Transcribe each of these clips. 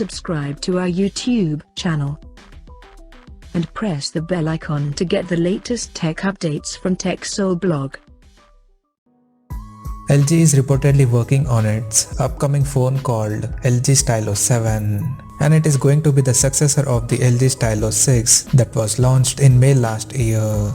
subscribe to our YouTube channel and press the bell icon to get the latest tech updates from TechSole Blog. LG is reportedly working on its upcoming phone called LG Stylo 7, and it is going to be the successor of the LG Stylo 6 that was launched in May last year.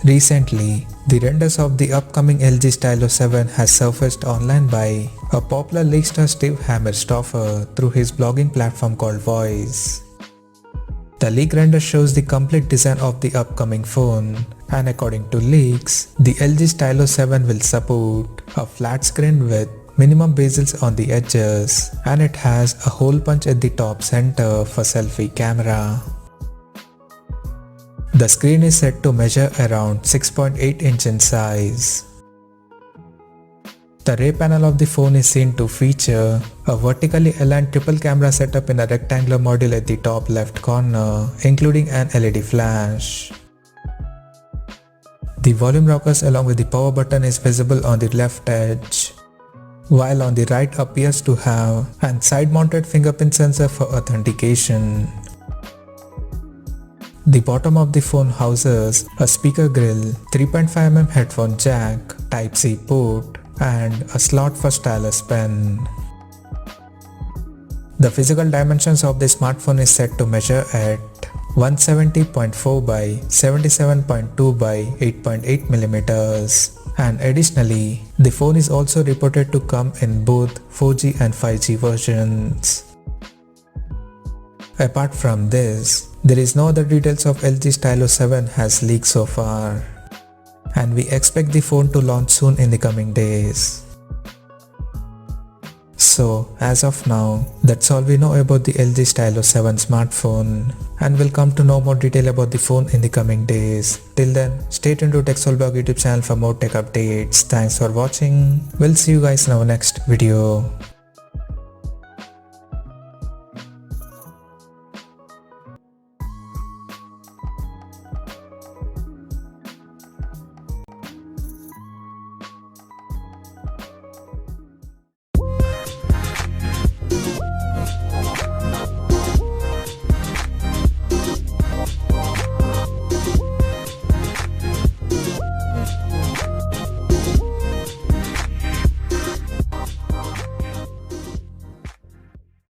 Recently, the renders of the upcoming LG Stylo 7 has surfaced online by a popular leakster Steve Hammerstoffer through his blogging platform called Voice. The leak render shows the complete design of the upcoming phone, and according to leaks, the LG Stylo 7 will support a flat screen with minimum bezels on the edges, and it has a hole punch at the top center for selfie camera. The screen is said to measure around 6.8 inch in size. The rear panel of the phone is seen to feature a vertically aligned triple camera setup in a rectangular module at the top left corner, including an LED flash. The volume rockers along with the power button is visible on the left edge, while on the right appears to have an side-mounted fingerprint sensor for authentication. The bottom of the phone houses a speaker grill, 3.5mm headphone jack, Type-C port, and a slot for stylus pen. The physical dimensions of the smartphone is said to measure at 170.4 by 77.2 by 8.8 millimeters, and additionally, the phone is also reported to come in both 4G and 5G versions. Apart from this, there is no other details of LG Stylo 7 has leaked so far, and we expect the phone to launch soon in the coming days. So, as of now, that's all we know about the LG Stylo 7 smartphone, and we'll come to know more detail about the phone in the coming days. Till then, stay tuned to TechSole Blog YouTube channel for more tech updates. Thanks for watching. We'll see you guys in our next video.